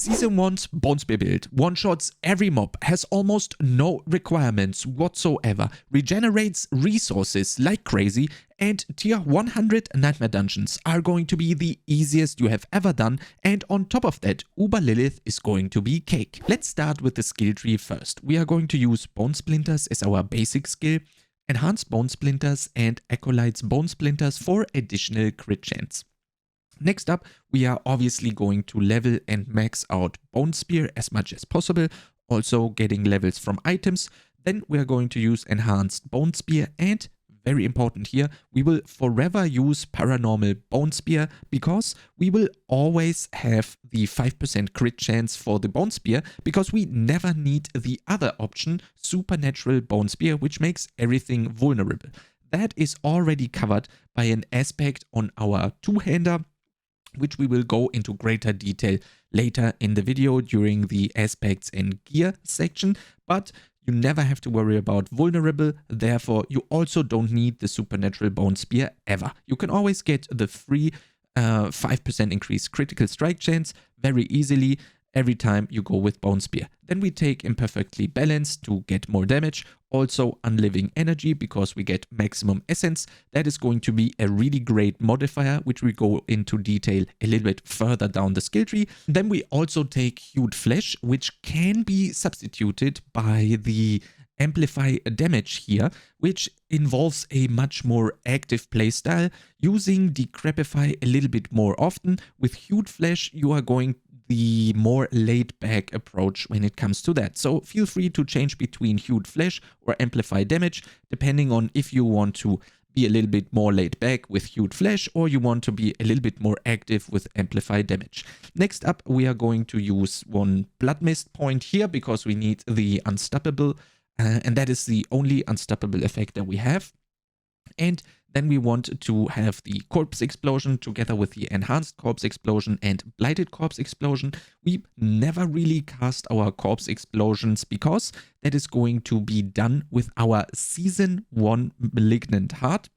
Season 1's Bonespear build one-shots every mob, has almost no requirements whatsoever, regenerates resources like crazy, and tier 100 nightmare dungeons are going to be the easiest you have ever done, and on top of that, Uber Lilith is going to be cake. Let's start with the skill tree first. We are going to use Bone Splinters as our basic skill, Enhanced Bone Splinters and Acolyte's Bone Splinters for additional crit chance. Next up, we are obviously going to level and max out Bonespear as much as possible, also getting levels from items. Then we are going to use Enhanced Bonespear, and very important here, we will forever use Paranormal Bonespear because we will always have the 5% crit chance for the Bonespear because we never need the other option, Supernatural Bonespear, which makes everything vulnerable. That is already covered by an aspect on our two-hander, which we will go into greater detail later in the video during the aspects and gear section, but you never have to worry about vulnerable, therefore you also don't need the Supernatural Bonespear ever. You can always get the free 5% increased critical strike chance very easily every time you go with Bonespear. Then we take Imperfectly Balanced to get more damage, also Unliving Energy because we get maximum essence. That is going to be a really great modifier, which we go into detail a little bit further down the skill tree. Then we also take Hued Flesh, which can be substituted by the Amplify Damage here, which involves a much more active playstyle, using Decrepify a little bit more often. With Hued Flesh, you are going the more laid-back approach when it comes to that. So feel free to change between Hued Flesh or Amplify Damage, depending on if you want to be a little bit more laid-back with Hued Flesh or you want to be a little bit more active with Amplify Damage. Next up, we are going to use one Blood Mist point here because we need the Unstoppable, and that is the only Unstoppable effect that we have. And then we want to have the Corpse Explosion together with the Enhanced Corpse Explosion and Blighted Corpse Explosion. We never really cast our Corpse Explosions because that is going to be done with our Season 1 Malignant Heart,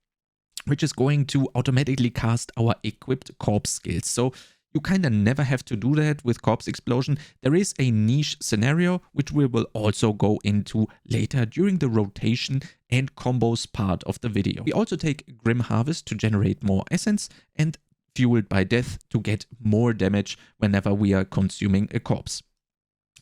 which is going to automatically cast our equipped Corpse skills. So you kind of never have to do that with Corpse Explosion. There is a niche scenario, which we will also go into later during the rotation and combos part of the video. We also take Grim Harvest to generate more essence and Fueled by Death to get more damage whenever we are consuming a corpse.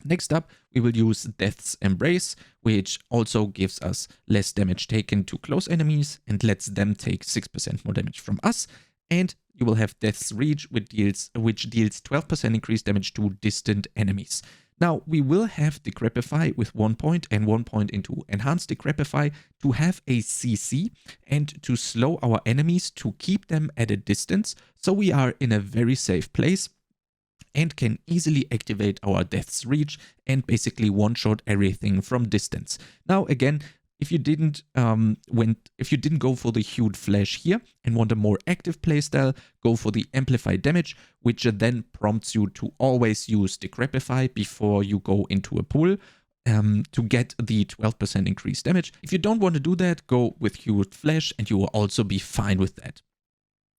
Next up, we will use Death's Embrace, which also gives us less damage taken to close enemies and lets them take 6% more damage from us. And you will have Death's Reach, which deals 12% increased damage to distant enemies. Now, we will have Decrepify with 1 point and 1 point into Enhanced Decrepify to have a CC and to slow our enemies to keep them at a distance, so we are in a very safe place and can easily activate our Death's Reach and basically one-shot everything from distance. Now, again, if you didn't go for the Hued Flesh here and want a more active playstyle, go for the Amplify Damage, which then prompts you to always use Decrepify before you go into a pool to get the 12% increased damage. If you don't want to do that, go with Hued Flesh and you will also be fine with that.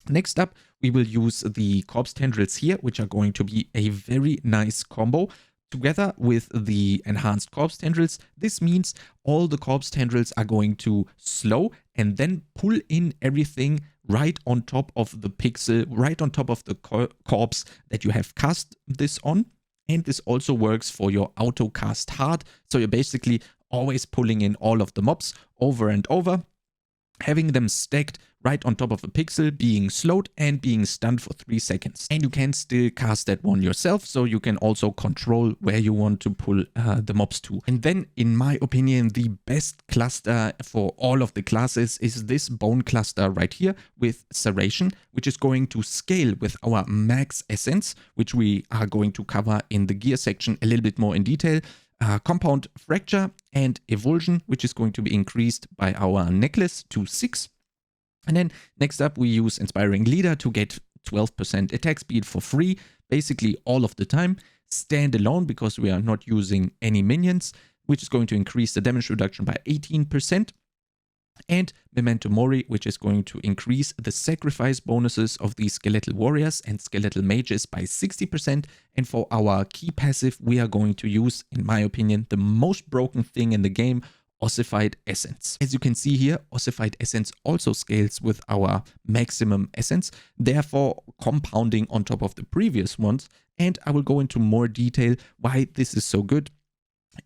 Next up, we will use the Corpse Tendrils here, which are going to be a very nice combo. Together with the Enhanced Corpse Tendrils, this means all the Corpse Tendrils are going to slow and then pull in everything right on top of the pixel, right on top of the corpse that you have cast this on. And this also works for your auto cast hard. So you're basically always pulling in all of the mobs over and over, having them stacked right on top of a pixel, being slowed and being stunned for 3 seconds. And you can still cast that one yourself, so you can also control where you want to pull the mobs to. And then, in my opinion, the best cluster for all of the classes is this bone cluster right here with Serration, which is going to scale with our max essence, which we are going to cover in the gear section a little bit more in detail. Compound Fracture and Evulsion, which is going to be increased by our necklace to 6. And then next up, we use Inspiring Leader to get 12% attack speed for free, basically all of the time. Stand Alone, because we are not using any minions, which is going to increase the damage reduction by 18%. and Memento Mori, which is going to increase the sacrifice bonuses of these skeletal warriors and skeletal mages by 60%. And for our key passive, we are going to use, in my opinion, the most broken thing in the game, Ossified Essence. As you can see here, Ossified Essence also scales with our maximum essence, therefore compounding on top of the previous ones. And I will go into more detail why this is so good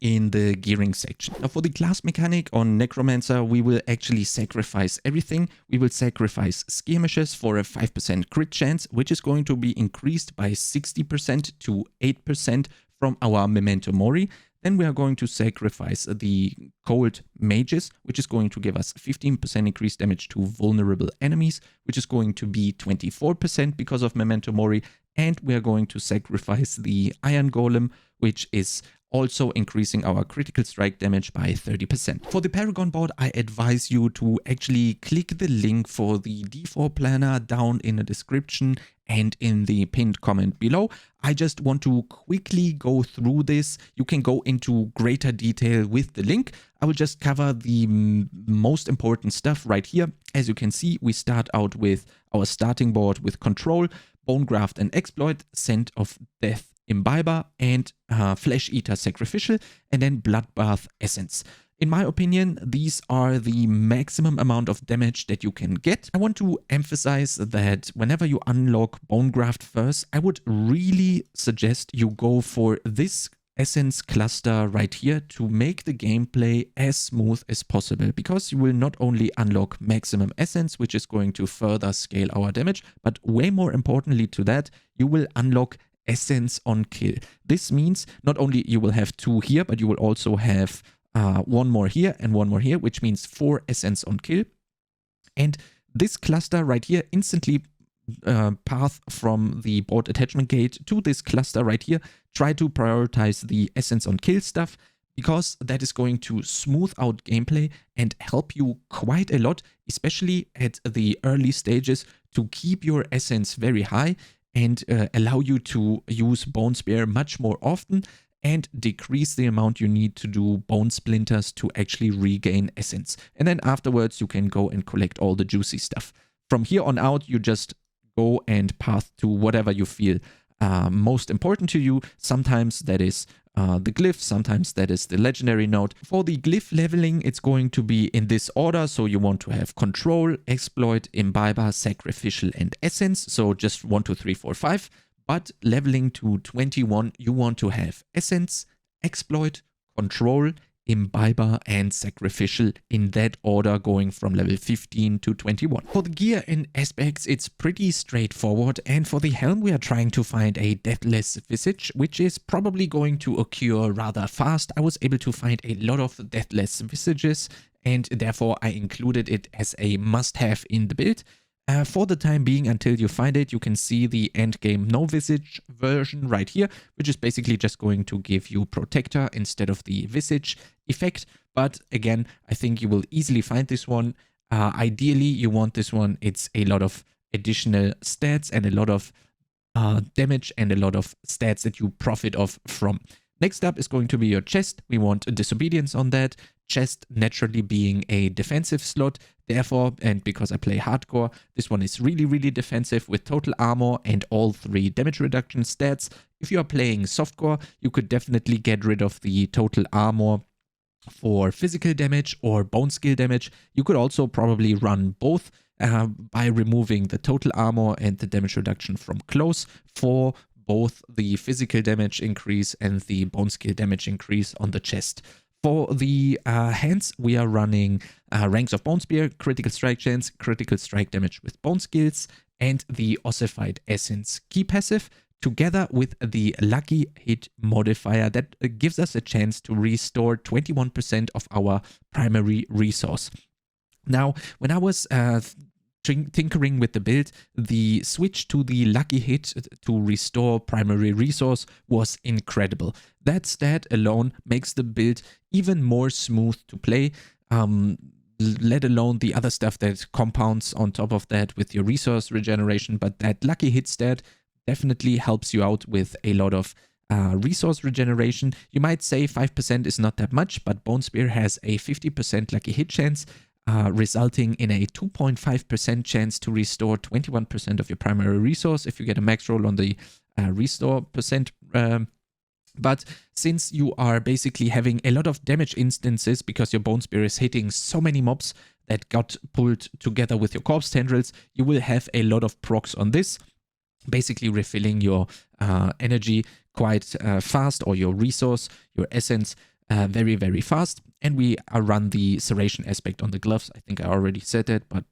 in the gearing section. Now for the class mechanic on Necromancer, we will actually sacrifice everything. We will sacrifice Skirmishes for a 5% crit chance, which is going to be increased by 60% to 8% from our Memento Mori. Then we are going to sacrifice the Cold Mages, which is going to give us 15% increased damage to vulnerable enemies, which is going to be 24% because of Memento Mori. And we are going to sacrifice the Iron Golem, which is also increasing our critical strike damage by 30%. For the Paragon board, I advise you to actually click the link for the D4 planner down in the description and in the pinned comment below. I just want to quickly go through this. You can go into greater detail with the link. I will just cover the most important stuff right here. As you can see, we start out with our starting board with Control, Bonegraft and Exploit, Scent of Death Imbiber, and Flesh Eater Sacrificial, and then Bloodbath Essence. In my opinion, these are the maximum amount of damage that you can get. I want to emphasize that whenever you unlock Bonegraft first, I would really suggest you go for this essence cluster right here to make the gameplay as smooth as possible, because you will not only unlock maximum essence, which is going to further scale our damage, but way more importantly to that, you will unlock essence on kill. This means not only you will have 2 here, but you will also have 1 more here and 1 more here, which means 4 essence on kill. And this cluster right here instantly path from the board attachment gate to this cluster right here. Try to prioritize the essence on kill stuff, because that is going to smooth out gameplay and help you quite a lot, especially at the early stages, to keep your essence very high and allow you to use Bonespear much more often and decrease the amount you need to do bone splinters to actually regain essence. And then afterwards you can go and collect all the juicy stuff. From here on out, you just go and path to whatever you feel most important to you. Sometimes that is the glyph, sometimes that is the legendary node. For the glyph leveling, it's going to be in this order. So you want to have Control, Exploit, Imbiber, Sacrificial, and Essence. So just 1, 2, 3, 4, 5. But leveling to 21, you want to have Essence, Exploit, Control, Imbiber, and Sacrificial, in that order, going from level 15 to 21. For the gear and aspects, it's pretty straightforward, and for the helm we are trying to find a Deathless Visage, which is probably going to occur rather fast. I was able to find a lot of Deathless Visages, and therefore I included it as a must-have in the build. For the time being, until you find it, you can see the endgame no visage version right here, which is basically just going to give you Protector instead of the visage effect. But again, I think you will easily find this one. Ideally, you want this one. It's a lot of additional stats and a lot of damage and a lot of stats that you profit off from. Next up is going to be your chest. We want a disobedience on that. Chest naturally being a defensive slot. Therefore, and because I play hardcore, this one is really, really defensive with total armor and all 3 damage reduction stats. If you are playing softcore, you could definitely get rid of the total armor for physical damage or bone skill damage. You could also probably run both by removing the total armor and the damage reduction from close for both the physical damage increase and the bone skill damage increase on the chest. For the hands, we are running Ranks of Bonespear, critical strike chance, critical strike damage with bone skills, and the Ossified Essence key passive, together with the Lucky Hit modifier that gives us a chance to restore 21% of our primary resource. Now, when I was tinkering with the build, the switch to the Lucky Hit to restore primary resource was incredible. That stat alone makes the build even more smooth to play, let alone the other stuff that compounds on top of that with your resource regeneration. But that Lucky Hit stat definitely helps you out with a lot of resource regeneration. You might say 5% is not that much, but Bonespear has a 50% Lucky Hit chance. resulting in a 2.5% chance to restore 21% of your primary resource if you get a max roll on the restore percent. But since you are basically having a lot of damage instances because your Bonespear is hitting so many mobs that got pulled together with your corpse tendrils, you will have a lot of procs on this, basically refilling your energy quite fast, or your resource, your essence, very, very fast. And we run the Serration aspect on the gloves. I think I already said that, but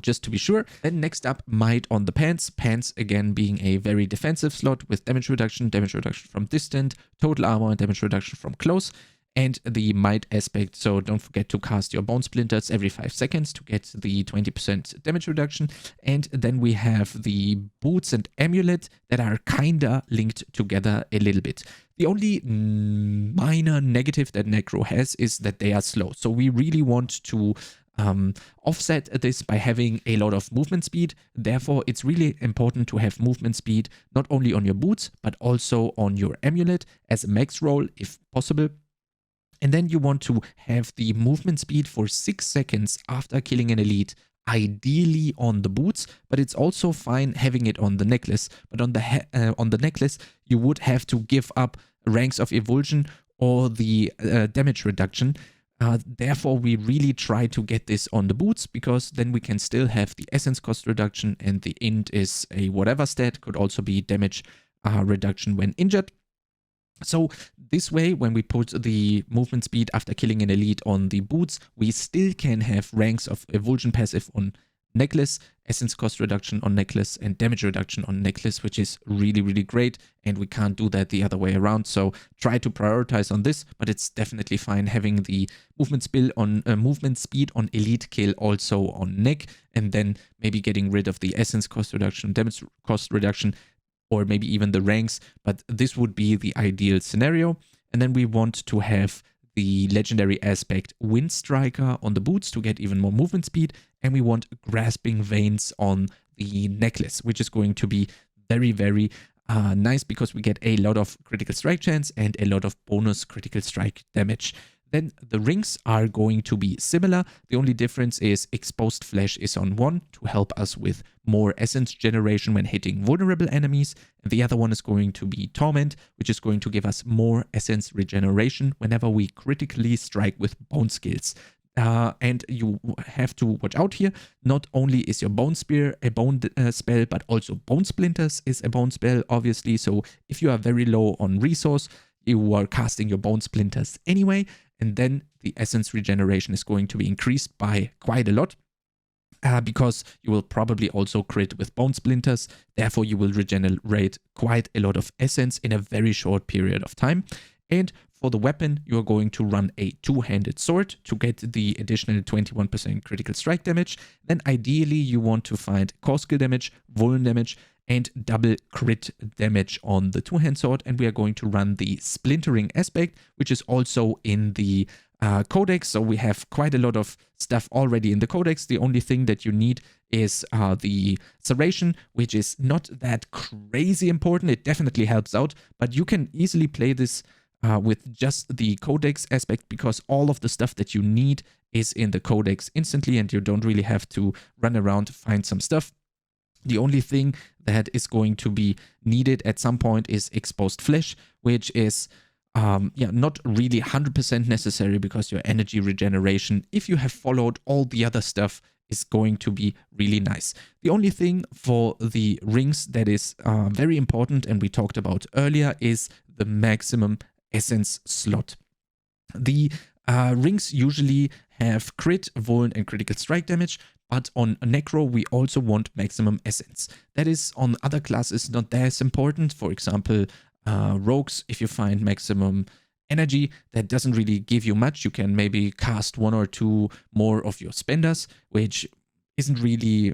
just to be sure. Then next up, Might on the Pants. Pants, again, being a very defensive slot with damage reduction from distant, total armor, and damage reduction from close. And the Might aspect, so don't forget to cast your Bone Splinters every 5 seconds to get the 20% damage reduction. And then we have the Boots and Amulet that are kinda linked together a little bit. The only minor negative that Necro has is that they are slow. So we really want to offset this by having a lot of movement speed. Therefore, it's really important to have movement speed not only on your boots, but also on your amulet as a max roll if possible. And then you want to have the movement speed for 6 seconds after killing an elite, ideally on the boots, but it's also fine having it on the necklace. But on the necklace, you would have to give up ranks of evulsion or the damage reduction. Therefore, we really try to get this on the boots, because then we can still have the essence cost reduction, and the int is a whatever stat, could also be damage reduction when injured. So this way, when we put the movement speed after killing an elite on the boots, we still can have ranks of evulsion passive on necklace, essence cost reduction on necklace, and damage reduction on necklace, which is really, really great. And we can't do that the other way around. So try to prioritize on this, but it's definitely fine having the movement speed on elite kill also on neck, and then maybe getting rid of the essence cost reduction, damage cost reduction, or maybe even the ranks, but this would be the ideal scenario. And then we want to have the legendary aspect Wind Striker on the boots to get even more movement speed, and we want Grasping Veins on the necklace, which is going to be very, very nice, because we get a lot of critical strike chance and a lot of bonus critical strike damage. Then the rings are going to be similar. The only difference is Exposed Flesh is on one to help us with more essence generation when hitting vulnerable enemies. And the other one is going to be Torment, which is going to give us more essence regeneration whenever we critically strike with bone skills. And you have to watch out here. Not only is your Bonespear a bone spell, but also Bone Splinters is a bone spell, obviously. So if you are very low on resource, you are casting your Bone Splinters anyway, and then the essence regeneration is going to be increased by quite a lot, because you will probably also crit with Bone Splinters. Therefore, you will regenerate quite a lot of essence in a very short period of time. And for the weapon, you are going to run a two-handed sword to get the additional 21% critical strike damage. Then ideally, you want to find core skill damage, vuln damage, and double crit damage on the two-hand sword. And we are going to run the Splintering aspect, which is also in the codex. So we have quite a lot of stuff already in the codex. The only thing that you need is the Serration, which is not that crazy important. It definitely helps out, but you can easily play this with just the codex aspect, because all of the stuff that you need is in the codex instantly, and you don't really have to run around to find some stuff. The only thing that is going to be needed at some point is Exposed Flesh, which is not really 100% necessary, because your energy regeneration, if you have followed all the other stuff, is going to be really nice. The only thing for the rings that is very important, and we talked about earlier, is the maximum essence slot. The rings usually have crit, vuln, and critical strike damage, but on Necro, we also want maximum essence. That is on other classes not as important. For example, rogues, if you find maximum energy, that doesn't really give you much. You can maybe cast one or two more of your spenders, which isn't really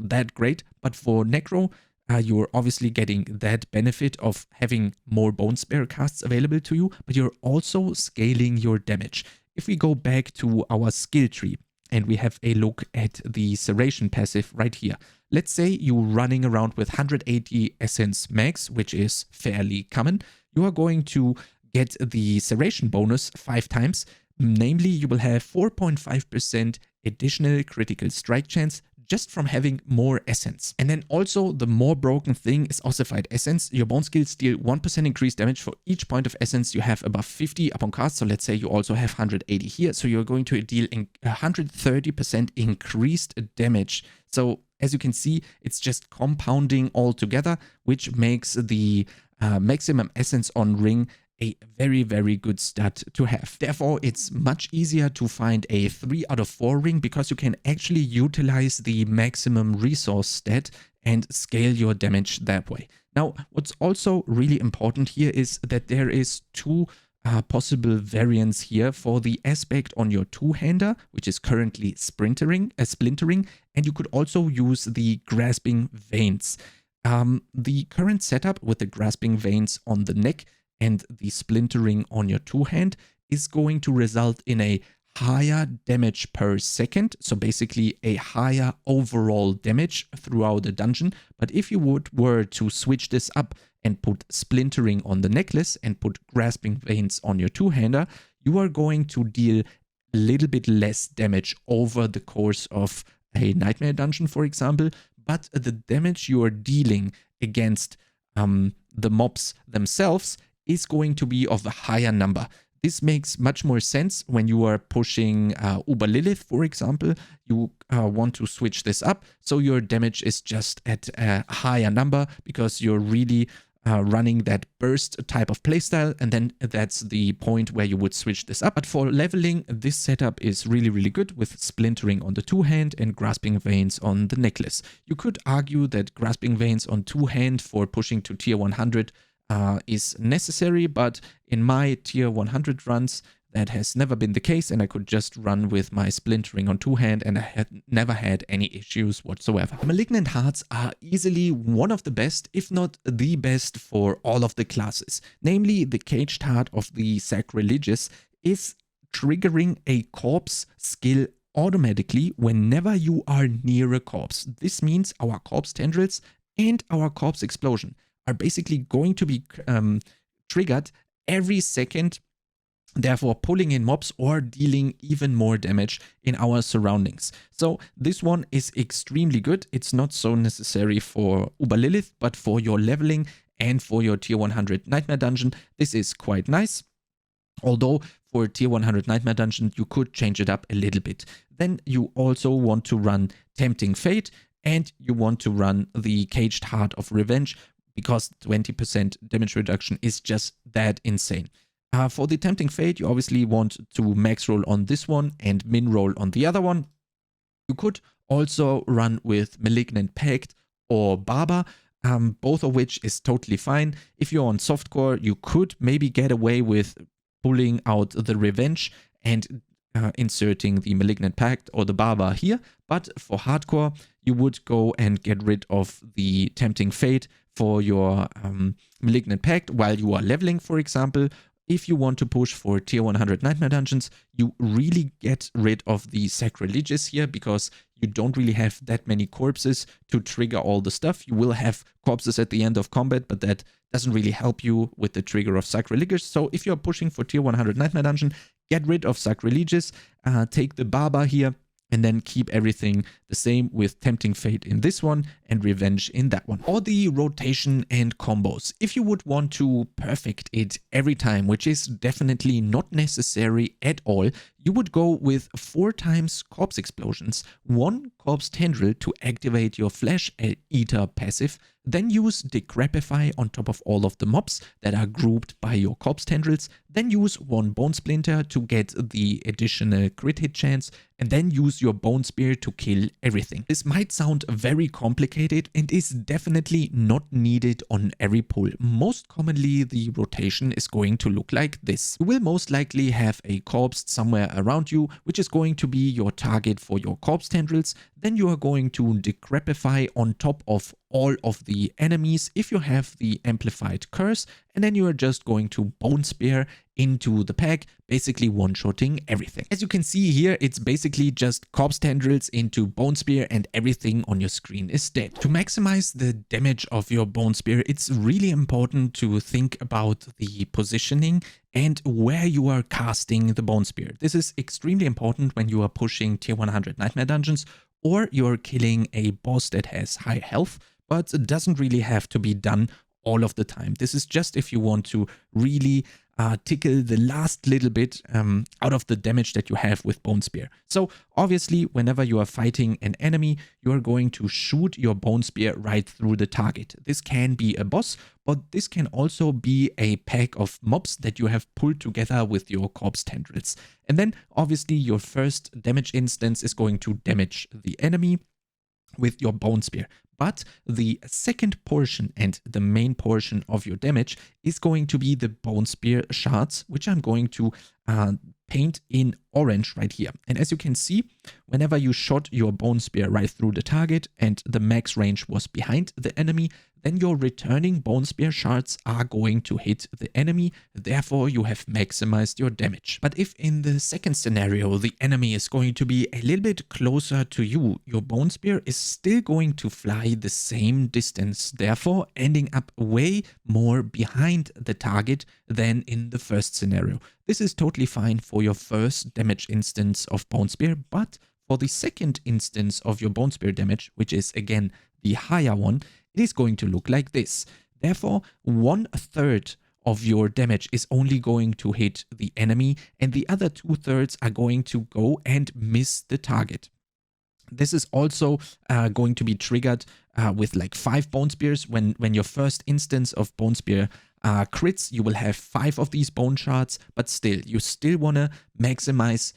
that great. But for Necro, you're obviously getting that benefit of having more Bonespear casts available to you, but you're also scaling your damage. If we go back to our skill tree, and we have a look at the Serration passive right here. Let's say you're running around with 180 essence max, which is fairly common. You are going to get the Serration bonus 5 times, Namely, you will have 4.5% additional critical strike chance just from having more essence. And then also the more broken thing is ossified essence. Your bone skills deal 1% increased damage for each point of essence you have above 50 upon cast. So let's say you also have 180 here. So you're going to deal 130% increased damage. So as you can see, it's just compounding all together, which makes the maximum essence on ring a very, very good stat to have. Therefore, it's much easier to find a 3 out of 4 ring because you can actually utilize the maximum resource stat and scale your damage that way. Now, what's also really important here is that there is 2 possible variants here for the aspect on your two-hander, which is currently splintering, and you could also use the grasping veins. The current setup with the grasping veins on the neck and the splintering on your two-hand is going to result in a higher damage per second, so basically a higher overall damage throughout the dungeon. But if you were to switch this up and put splintering on the necklace and put grasping veins on your two-hander, you are going to deal a little bit less damage over the course of a nightmare dungeon, for example, but the damage you are dealing against the mobs themselves is going to be of a higher number. This makes much more sense when you are pushing Uber Lilith, for example. You want to switch this up, so your damage is just at a higher number because you're really running that burst type of playstyle, and then that's the point where you would switch this up. But for leveling, this setup is really, really good with splintering on the two-hand and grasping veins on the necklace. You could argue that grasping veins on two-hand for pushing to tier 100 is necessary, but in my tier 100 runs, that has never been the case, and I could just run with my splintering on two-hand, and I had never had any issues whatsoever. Malignant Hearts are easily one of the best, if not the best, for all of the classes. Namely, the Caged Heart of the Sacrilegious is triggering a corpse skill automatically whenever you are near a corpse. This means our corpse tendrils and our corpse explosion are basically going to be triggered every second, therefore pulling in mobs or dealing even more damage in our surroundings. So this one is extremely good. It's not so necessary for Uber Lilith, but for your leveling and for your tier 100 Nightmare Dungeon, this is quite nice. Although for tier 100 Nightmare Dungeon, you could change it up a little bit. Then you also want to run Tempting Fate, and you want to run the Caged Heart of Revenge, because 20% damage reduction is just that insane. For the Tempting Fate, you obviously want to max roll on this one and min roll on the other one. You could also run with Malignant Pact or Barber, both of which is totally fine. If you're on softcore, you could maybe get away with pulling out the Revenge and inserting the Malignant Pact or the Barber here, but for hardcore, you would go and get rid of the Tempting Fate for your Malignant Pact while you are leveling, for example. If you want to push for tier 100 Nightmare Dungeons, you really get rid of the Sacrilegious here because you don't really have that many corpses to trigger all the stuff. You will have corpses at the end of combat, but that doesn't really help you with the trigger of Sacrilegious. So if you're pushing for tier 100 Nightmare Dungeon, get rid of Sacrilegious, take the Barber here, and then keep everything the same with Tempting Fate in this one and Revenge in that one. Or the rotation and combos. If you would want to perfect it every time, which is definitely not necessary at all, you would go with 4 times Corpse Explosions, 1 Corpse Tendril to activate your Flesh Eater passive, then use Decrepify on top of all of the mobs that are grouped by your Corpse Tendrils, then use 1 Bone Splinter to get the additional crit hit chance, and then use your Bone Spear to kill everything. This might sound very complicated and is definitely not needed on every pull. Most commonly, the rotation is going to look like this. You will most likely have a corpse somewhere around you, which is going to be your target for your Corpse Tendrils. Then you are going to Decrepify on top of all of the enemies if you have the amplified curse, and then you are just going to Bonespear into the pack, basically one-shotting everything. As you can see here, it's basically just Corpse Tendrils into Bonespear and everything on your screen is dead. To maximize the damage of your Bonespear, it's really important to think about the positioning and where you are casting the Bonespear. This is extremely important when you are pushing tier 100 Nightmare Dungeons or you're killing a boss that has high health, but it doesn't really have to be done all of the time. This is just if you want to really tickle the last little bit out of the damage that you have with Bonespear. So obviously, whenever you are fighting an enemy, you are going to shoot your Bonespear right through the target. This can be a boss, but this can also be a pack of mobs that you have pulled together with your Corpse Tendrils. And then obviously your first damage instance is going to damage the enemy with your Bonespear. But the second portion and the main portion of your damage is going to be the Bonespear shards, which I'm going to paint in orange right here. And as you can see, whenever you shot your Bonespear right through the target and the max range was behind the enemy, then your returning Bonespear shards are going to hit the enemy, therefore you have maximized your damage. But if in the second scenario the enemy is going to be a little bit closer to you, your Bonespear is still going to fly the same distance, therefore ending up way more behind the target than in the first scenario. This is totally fine for your first damage instance of Bonespear, but for the second instance of your Bonespear damage, which is again the higher one, it is going to look like this. Therefore, 1/3 of your damage is only going to hit the enemy, and the other 2/3 are going to go and miss the target. This is also going to be triggered with like 5 Bonespears. When your first instance of Bonespear crits, you will have 5 of these bone shards, but still, you still want to maximize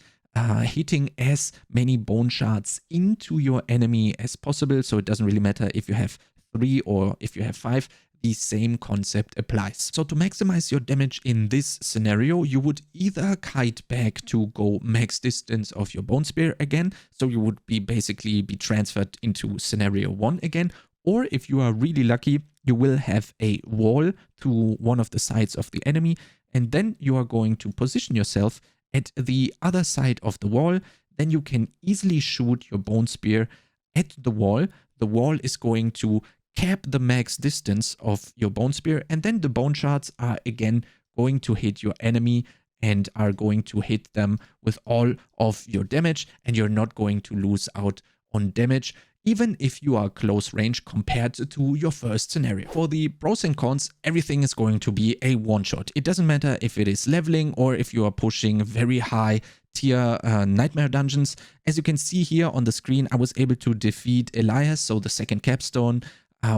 hitting as many bone shards into your enemy as possible. So it doesn't really matter if you have 3 or if you have 5, the same concept applies. So to maximize your damage in this scenario, you would either kite back to go max distance of your Bonespear again, so you would basically be transferred into scenario 1 again, or if you are really lucky, you will have a wall to one of the sides of the enemy, and then you are going to position yourself at the other side of the wall. Then you can easily shoot your Bonespear at the wall. The wall is going to cap the max distance of your Bonespear, and then the bone shards are again going to hit your enemy and are going to hit them with all of your damage, and you're not going to lose out on damage, even if you are close range compared to your first scenario. For the pros and cons, everything is going to be a one-shot. It doesn't matter if it is leveling or if you are pushing very high tier Nightmare Dungeons. As you can see here on the screen, I was able to defeat Elias, so the second capstone,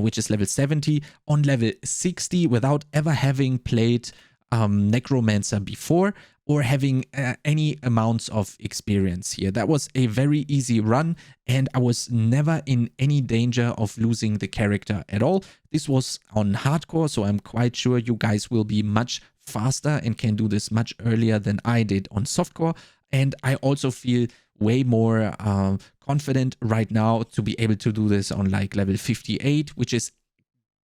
which is level 70, on level 60 without ever having played Necromancer before or having any amounts of experience here. That was a very easy run, and I was never in any danger of losing the character at all. This was on hardcore, so I'm quite sure you guys will be much faster and can do this much earlier than I did on softcore. And I also feel way more confident right now to be able to do this on like level 58, which is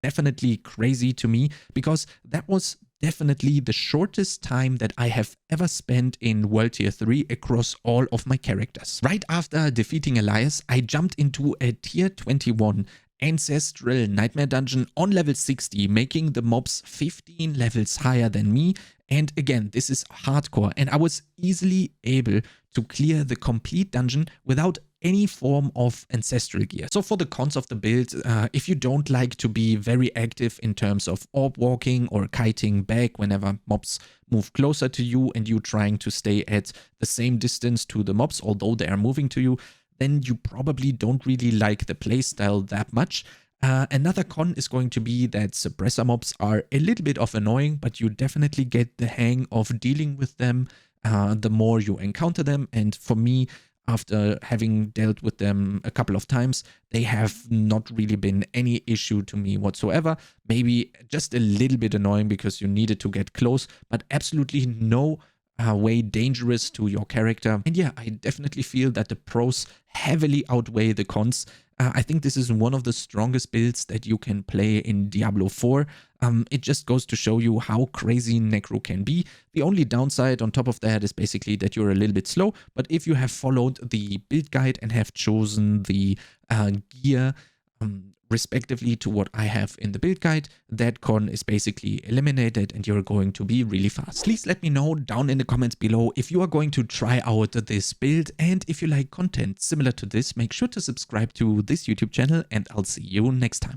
definitely crazy to me, because that was definitely the shortest time that I have ever spent in World Tier 3 across all of my characters. Right after defeating Elias, I jumped into a Tier 21 Ancestral Nightmare Dungeon on level 60, making the mobs 15 levels higher than me. And again, this is hardcore, and I was easily able to clear the complete dungeon without any form of ancestral gear. So for the cons of the build, if you don't like to be very active in terms of orb walking or kiting back whenever mobs move closer to you and you trying to stay at the same distance to the mobs, although they are moving to you, then you probably don't really like the playstyle that much. Another con is going to be that suppressor mobs are a little bit of annoying, but you definitely get the hang of dealing with them the more you encounter them. And for me, after having dealt with them a couple of times, they have not really been any issue to me whatsoever. Maybe just a little bit annoying because you needed to get close, but absolutely no way dangerous to your character. And yeah, I definitely feel that the pros heavily outweigh the cons. I think this is one of the strongest builds that you can play in Diablo 4. It just goes to show you how crazy Necro can be. The only downside on top of that is basically that you're a little bit slow, but if you have followed the build guide and have chosen the gear respectively to what I have in the build guide, that con is basically eliminated and you're going to be really fast. Please let me know down in the comments below if you are going to try out this build, and if you like content similar to this, make sure to subscribe to this YouTube channel, and I'll see you next time.